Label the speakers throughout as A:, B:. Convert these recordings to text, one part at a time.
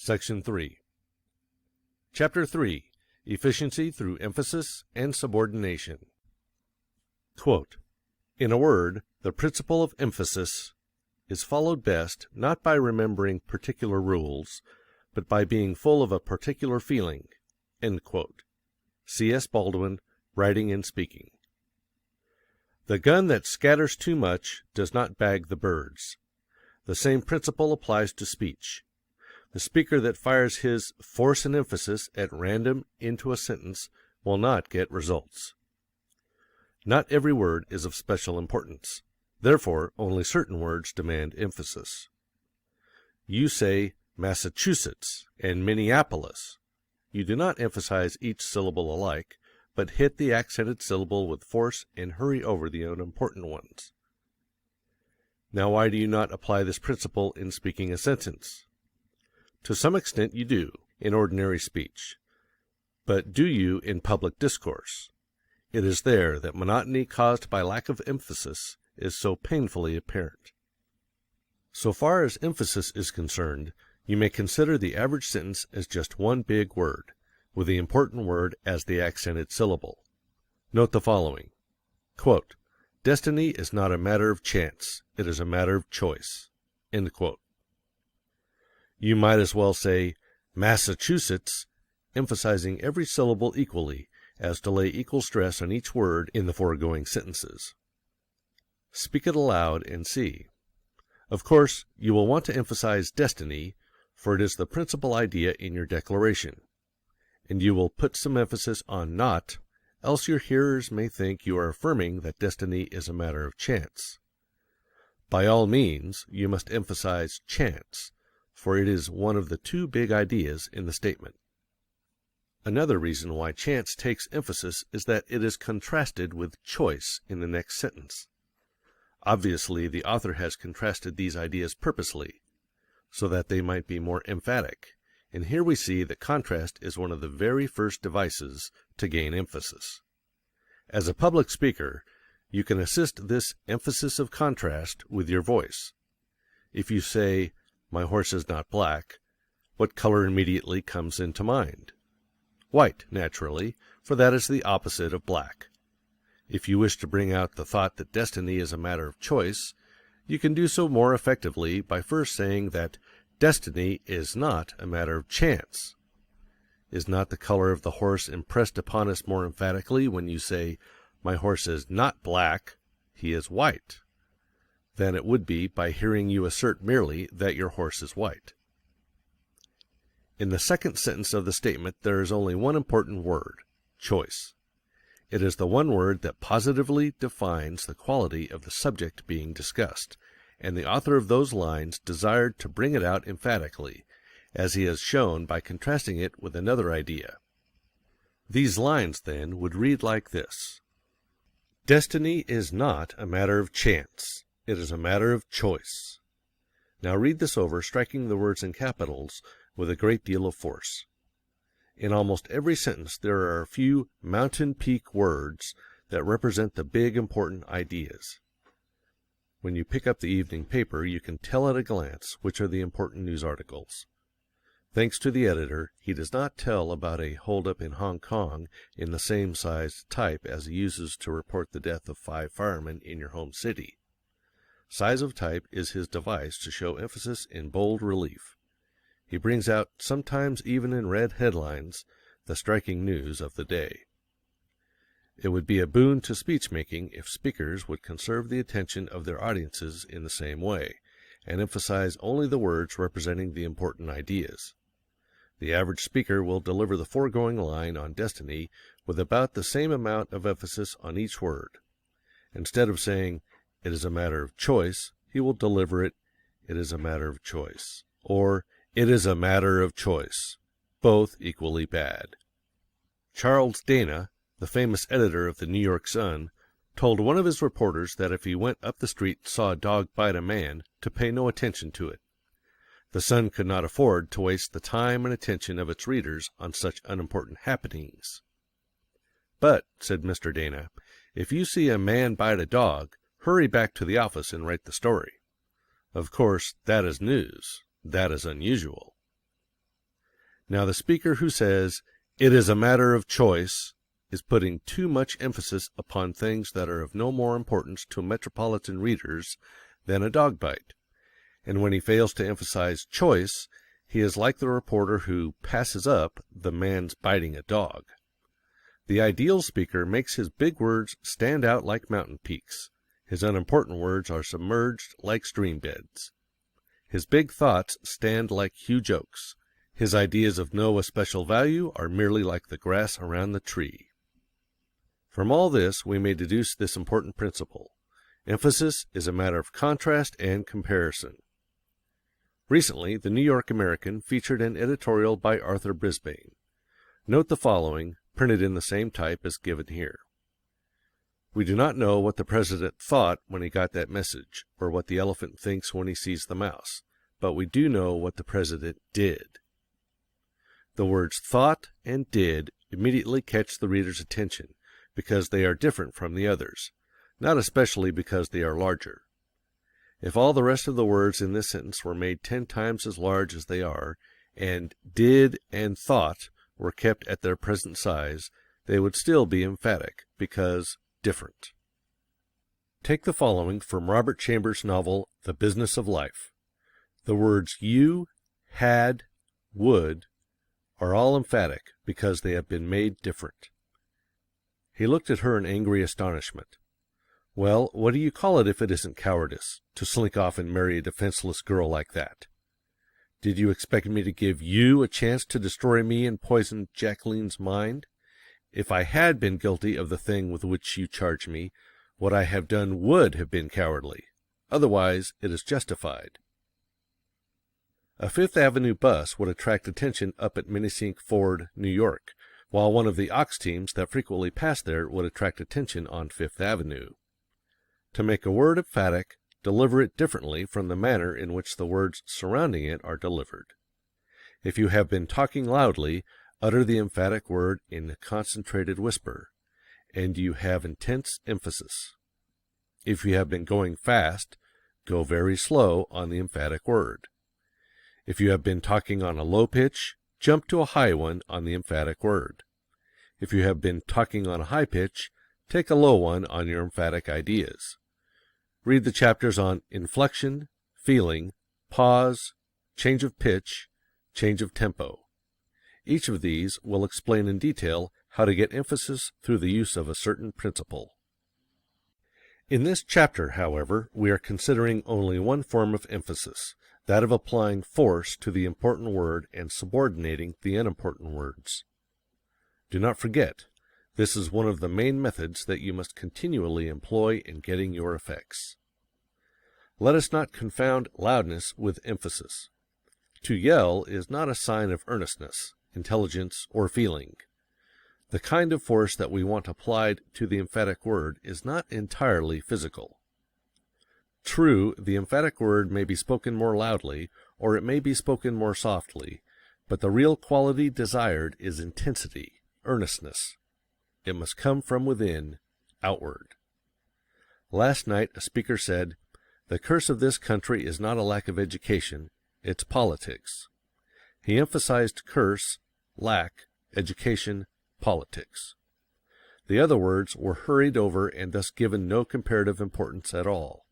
A: Section 3. Chapter 3. Efficiency through Emphasis and Subordination. Quote, "In a word, the principle of emphasis is followed best not by remembering particular rules, but by being full of a particular feeling." End quote. C.S. Baldwin, Writing and Speaking. The gun that scatters too much does not bag the birds. The same principle applies to speech. The speaker that fires his force and emphasis at random into a sentence will not get results. Not every word is of special importance. Therefore, only certain words demand emphasis. You say Massachusetts and Minneapolis. You do not emphasize each syllable alike, but hit the accented syllable with force and hurry over the unimportant ones. Now, why do you not apply this principle in speaking a sentence? To some extent you do, in ordinary speech. But do you in public discourse? It is there that monotony caused by lack of emphasis is so painfully apparent. So far as emphasis is concerned, you may consider the average sentence as just one big word, with the important word as the accented syllable. Note the following. Quote, "Destiny is not a matter of chance, it is a matter of choice." End quote. You might as well say Massachusetts, emphasizing every syllable equally, as to lay equal stress on each word in the foregoing sentences. Speak it aloud and see. Of course, you will want to emphasize destiny, for it is the principal idea in your declaration. And you will put some emphasis on not, else your hearers may think you are affirming that destiny is a matter of chance. By all means, you must emphasize chance, for it is one of the two big ideas in the statement. Another reason why chance takes emphasis is that it is contrasted with choice in the next sentence. Obviously, the author has contrasted these ideas purposely, so that they might be more emphatic, and here we see that contrast is one of the very first devices to gain emphasis. As a public speaker, you can assist this emphasis of contrast with your voice. If you say, "My horse is not black," what color immediately comes into mind? White, naturally, for that is the opposite of black. If you wish to bring out the thought that destiny is a matter of choice, you can do so more effectively by first saying that destiny is not a matter of chance. Is not the color of the horse impressed upon us more emphatically when you say, "My horse is not black, he is white," than it would be by hearing you assert merely that your horse is white? In the second sentence of the statement there is only one important word, choice. It is the one word that positively defines the quality of the subject being discussed, and the author of those lines desired to bring it out emphatically, as he has shown by contrasting it with another idea. These lines, then, would read like this: Destiny is not a matter of chance. It is a matter of choice. Now read this over, striking the words in capitals with a great deal of force. In almost every sentence there are a few mountain peak words that represent the big important ideas. When you pick up the evening paper, you can tell at a glance which are the important news articles. Thanks to the editor, he does not tell about a holdup in Hong Kong in the same sized type as he uses to report the death of 5 firemen in your home city. Size of type is his device to show emphasis in bold relief. He brings out, sometimes even in red headlines, the striking news of the day. It would be a boon to speech-making if speakers would conserve the attention of their audiences in the same way, and emphasize only the words representing the important ideas. The average speaker will deliver the foregoing line on destiny with about the same amount of emphasis on each word. Instead of saying, "It is a matter of choice," he will deliver it, "It is a matter of choice," or "It is a matter of choice," both equally bad. Charles Dana, the famous editor of the New York Sun, told one of his reporters that if he went up the street and saw a dog bite a man, to pay no attention to it. The Sun could not afford to waste the time and attention of its readers on such unimportant happenings. "But," said Mr. Dana, "if you see a man bite a dog, hurry back to the office and write the story. Of course, that is news. That is unusual." Now the speaker who says, "It is a matter of choice," is putting too much emphasis upon things that are of no more importance to metropolitan readers than a dog bite. And when he fails to emphasize choice, he is like the reporter who passes up the man's biting a dog. The ideal speaker makes his big words stand out like mountain peaks. His unimportant words are submerged like stream beds. His big thoughts stand like huge oaks. His ideas of no especial value are merely like the grass around the tree. From all this we may deduce this important principle. Emphasis is a matter of contrast and comparison. Recently, the New York American featured an editorial by Arthur Brisbane. Note the following, printed in the same type as given here. We do not know what the president thought when he got that message, or what the elephant thinks when he sees the mouse, but we do know what the president did. The words thought and did immediately catch the reader's attention, because they are different from the others, not especially because they are larger. If all the rest of the words in this sentence were made 10 times as large as they are, and did and thought were kept at their present size, they would still be emphatic, because different. Take the following from Robert Chambers' novel, The Business of Life. The words you, had, would, are all emphatic because they have been made different. He looked at her in angry astonishment. Well, what do you call it if it isn't cowardice, to slink off and marry a defenseless girl like that? Did you expect me to give you a chance to destroy me and poison Jacqueline's mind? If I had been guilty of the thing with which you charge me, what I have done would have been cowardly. Otherwise, it is justified. A Fifth Avenue bus would attract attention up at Minisink Ford, New York, while one of the ox teams that frequently pass there would attract attention on Fifth Avenue. To make a word emphatic, deliver it differently from the manner in which the words surrounding it are delivered. If you have been talking loudly, utter the emphatic word in a concentrated whisper, and you have intense emphasis. If you have been going fast, go very slow on the emphatic word. If you have been talking on a low pitch, jump to a high one on the emphatic word. If you have been talking on a high pitch, take a low one on your emphatic ideas. Read the chapters on inflection, feeling, pause, change of pitch, change of tempo. Each of these will explain in detail how to get emphasis through the use of a certain principle. In this chapter, however, we are considering only one form of emphasis, that of applying force to the important word and subordinating the unimportant words. Do not forget, this is one of the main methods that you must continually employ in getting your effects. Let us not confound loudness with emphasis. To yell is not a sign of earnestness, intelligence, or feeling. The kind of force that we want applied to the emphatic word is not entirely physical. True, the emphatic word may be spoken more loudly, or it may be spoken more softly, but the real quality desired is intensity, earnestness. It must come from within, outward. Last night a speaker said, "The curse of this country is not a lack of education, it's politics." He emphasized curse, lack, education, politics. The other words were hurried over and thus given no comparative importance at all.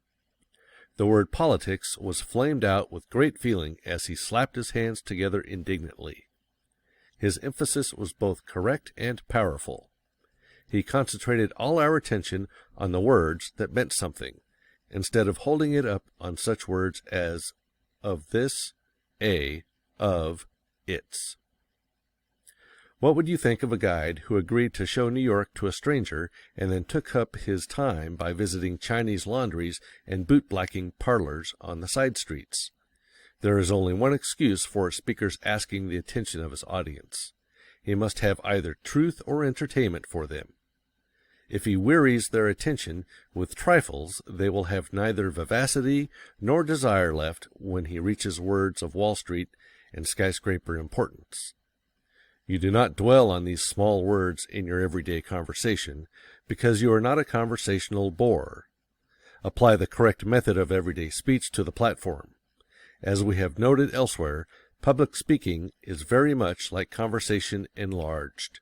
A: The word politics was flamed out with great feeling as he slapped his hands together indignantly. His emphasis was both correct and powerful. He concentrated all our attention on the words that meant something, instead of holding it up on such words as of this, a, of, its. What would you think of a guide who agreed to show New York to a stranger and then took up his time by visiting Chinese laundries and boot-blacking parlors on the side streets? There is only one excuse for a speaker's asking the attention of his audience. He must have either truth or entertainment for them. If he wearies their attention with trifles, they will have neither vivacity nor desire left when he reaches words of Wall Street and skyscraper importance. You do not dwell on these small words in your everyday conversation, because you are not a conversational bore. Apply the correct method of everyday speech to the platform. As we have noted elsewhere, Public speaking is very much like conversation enlarged.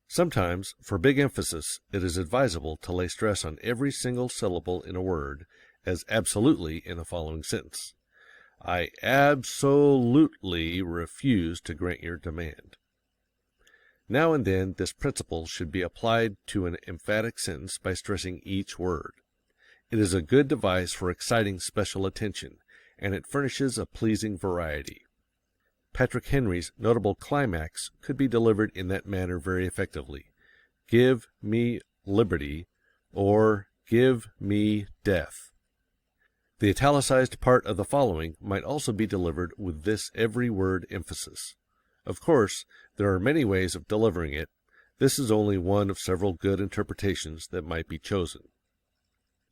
A: Sometimes, for big emphasis, it is advisable to lay stress on every single syllable in a word, as absolutely in the following sentence. I absolutely refuse to grant your demand. Now and then, this principle should be applied to an emphatic sentence by stressing each word. It is a good device for exciting special attention, and it furnishes a pleasing variety. Patrick Henry's notable climax could be delivered in that manner very effectively. Give me liberty, or give me death. The italicized part of the following might also be delivered with this every word emphasis. Of course, there are many ways of delivering it. This is only one of several good interpretations that might be chosen.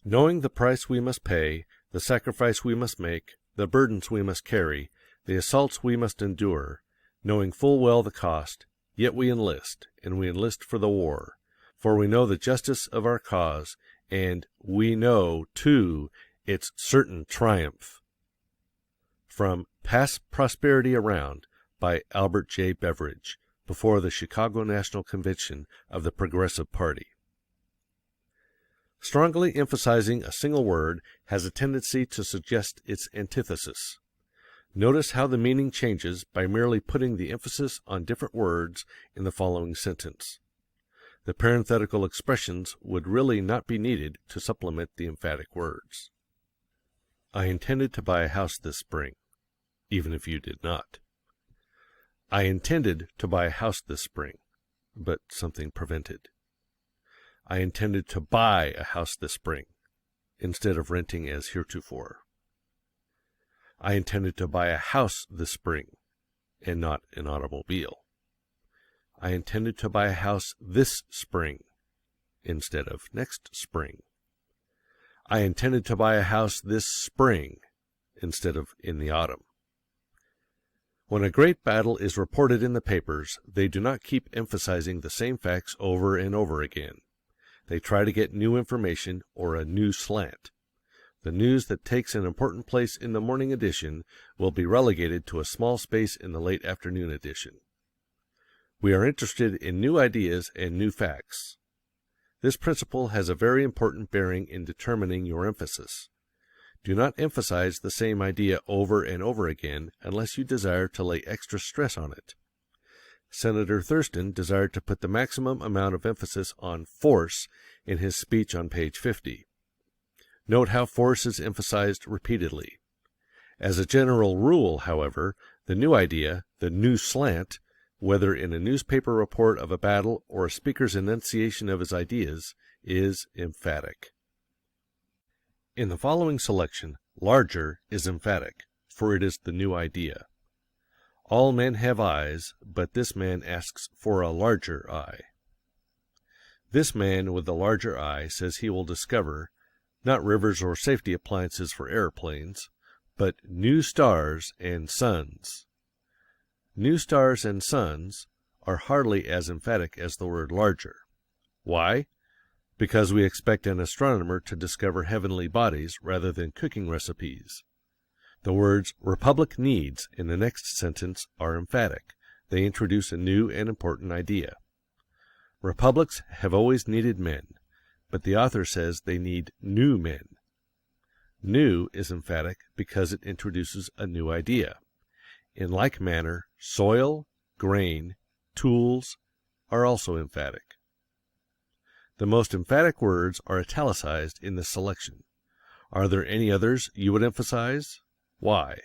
A: Knowing the price we must pay, the sacrifice we must make, the burdens we must carry, the assaults we must endure, knowing full well the cost, yet we enlist, and we enlist for the war, for we know the justice of our cause, and we know, too, its certain triumph. From Pass Prosperity Around by Albert J. Beveridge, before the Chicago National Convention of the Progressive Party. Strongly emphasizing a single word has a tendency to suggest its antithesis. Notice how the meaning changes by merely putting the emphasis on different words in the following sentence. The parenthetical expressions would really not be needed to supplement the emphatic words. I intended to buy a house this spring, even if you did not. I intended to buy a house this spring, but something prevented. I intended to buy a house this spring, instead of renting as heretofore. I intended to buy a house this spring, and not an automobile. I intended to buy a house this spring, instead of next spring. I intended to buy a house this spring, instead of in the autumn. When a great battle is reported in the papers, they do not keep emphasizing the same facts over and over again. They try to get new information or a new slant. The news that takes an important place in the morning edition will be relegated to a small space in the late afternoon edition. We are interested in new ideas and new facts. This principle has a very important bearing in determining your emphasis. Do not emphasize the same idea over and over again unless you desire to lay extra stress on it. Senator Thurston desired to put the maximum amount of emphasis on force in his speech on page 50. Note how force is emphasized repeatedly. As a general rule, however, the new idea, the new slant, whether in a newspaper report of a battle or a speaker's enunciation of his ideas, is emphatic. In the following selection, larger is emphatic, for it is the new idea. All men have eyes, but this man asks for a larger eye. This man with the larger eye says he will discover, not rivers or safety appliances for airplanes, but new stars and suns. New stars and suns are hardly as emphatic as the word larger. Why? Because we expect an astronomer to discover heavenly bodies rather than cooking recipes. The words republic needs in the next sentence are emphatic. They introduce a new and important idea. Republics have always needed men, but the author says they need new men. New is emphatic because it introduces a new idea. In like manner, soil, grain, tools are also emphatic. The most emphatic words are italicized in this selection. Are there any others you would emphasize? Why?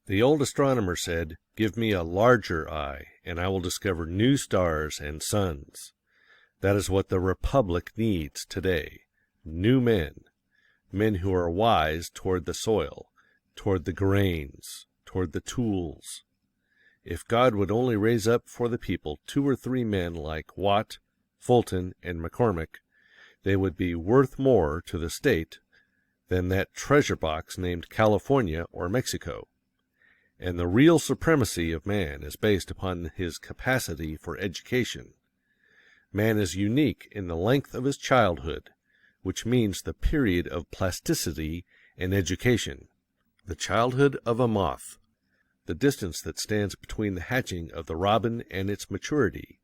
A: The old astronomer said, "Give me a larger eye, and I will discover new stars and suns." That is what the Republic needs today. New men. Men who are wise toward the soil, toward the grains, toward the tools. If God would only raise up for the people 2 or 3 men like Watt, Fulton, and McCormick, they would be worth more to the state than that treasure box named California or Mexico. And the real supremacy of man is based upon his capacity for education. Man is unique in the length of his childhood, which means the period of plasticity and education. the childhood of a moth. The distance that stands between the hatching of the robin and its maturity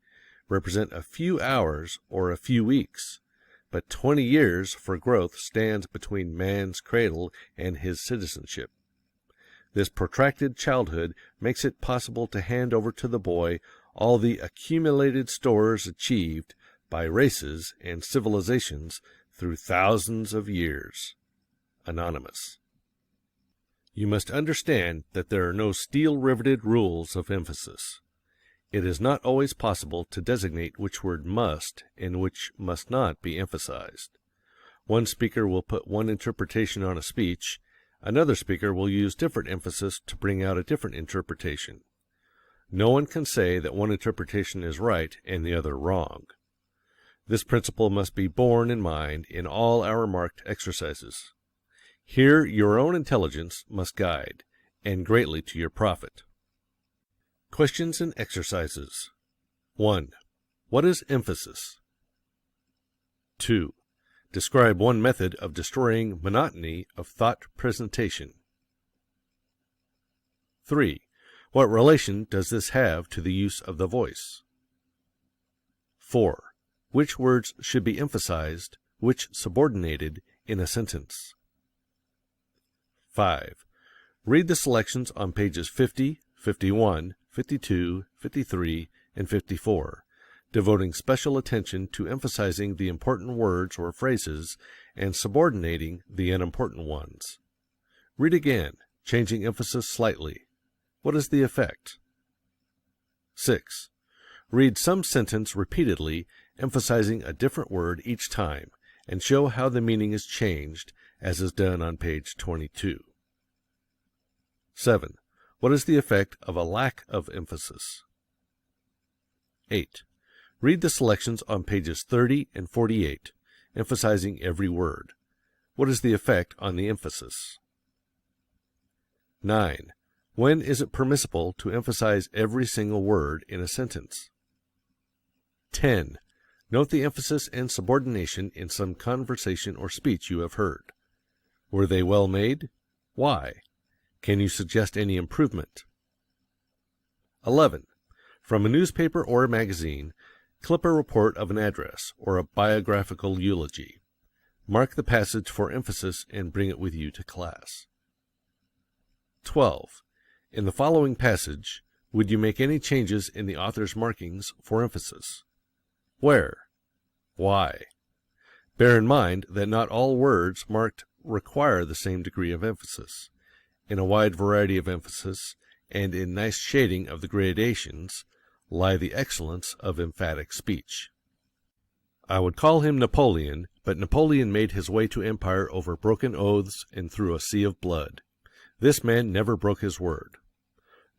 A: represent a few hours or a few weeks, but 20 years for growth stands between man's cradle and his citizenship. This protracted childhood makes it possible to hand over to the boy all the accumulated stores achieved by races and civilizations through thousands of years. Anonymous. You must understand that there are no steel-riveted rules of emphasis. It is not always possible to designate which word must and which must not be emphasized. One speaker will put one interpretation on a speech, another speaker will use different emphasis to bring out a different interpretation. No one can say that one interpretation is right and the other wrong. This principle must be borne in mind in all our marked exercises. Here your own intelligence must guide, and greatly to your profit. Questions and exercises. 1. What is emphasis? 2. Describe one method of destroying monotony of thought presentation. 3. What relation does this have to the use of the voice? 4. Which words should be emphasized, which subordinated, in a sentence? 5. Read the selections on pages 50, 51, 52, 53, and 54, devoting special attention to emphasizing the important words or phrases and subordinating the unimportant ones. Read again, changing emphasis slightly. What is the effect? 6. Read some sentence repeatedly, emphasizing a different word each time, and show how the meaning is changed, as is done on page 22. 7. What is the effect of a lack of emphasis? 8. Read the selections on pages 30 and 48, emphasizing every word. What is the effect on the emphasis? 9. When is it permissible to emphasize every single word in a sentence? 10. Note the emphasis and subordination in some conversation or speech you have heard. Were they well made? Why? Can you suggest any improvement? 11. From a newspaper or a magazine, clip a report of an address or a biographical eulogy. Mark the passage for emphasis and bring it with you to class. 12. In the following passage, would you make any changes in the author's markings for emphasis? Where? Why? Bear in mind that not all words marked require the same degree of emphasis. In a wide variety of emphasis, and in nice shading of the gradations, lie the excellence of emphatic speech. I would call him Napoleon, but Napoleon made his way to empire over broken oaths and through a sea of blood. This man never broke his word.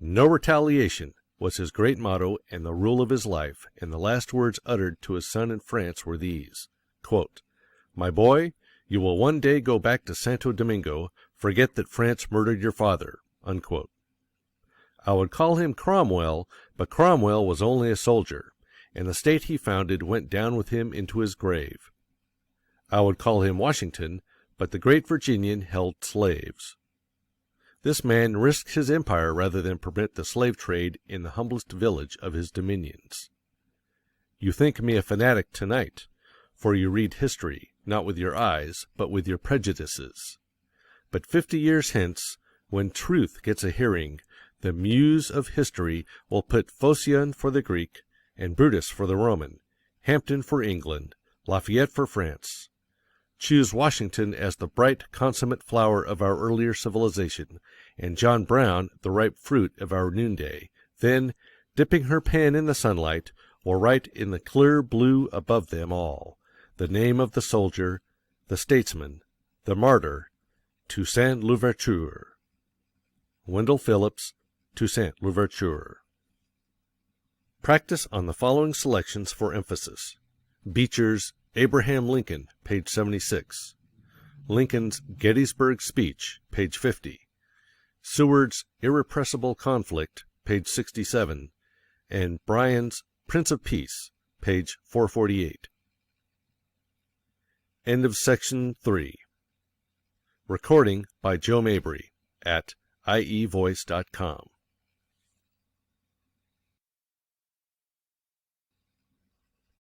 A: No retaliation was his great motto and the rule of his life, and the last words uttered to his son in France were these, quote, "My boy, you will one day go back to Santo Domingo, forget that France murdered your father." Unquote. I would call him Cromwell, but Cromwell was only a soldier, and the state he founded went down with him into his grave. I would call him Washington, but the great Virginian held slaves. This man risked his empire rather than permit the slave trade in the humblest village of his dominions. You think me a fanatic tonight, for you read history, not with your eyes, but with your prejudices. But 50 years hence, when truth gets a hearing, the muse of history will put Phocion for the Greek, and Brutus for the Roman, Hampden for England, Lafayette for France. Choose Washington as the bright, consummate flower of our earlier civilization, and John Brown the ripe fruit of our noonday. Then, dipping her pen in the sunlight, will write in the clear blue above them all the name of the soldier, the statesman, the martyr, Toussaint Louverture. Wendell Phillips, Toussaint Louverture. Practice on the following selections for emphasis. Beecher's Abraham Lincoln, page 76. Lincoln's Gettysburg Speech, page 50. Seward's Irrepressible Conflict, page 67. And Bryan's Prince of Peace, page 448. End of section 3. Recording by Joe Mabry. at ievoice.com.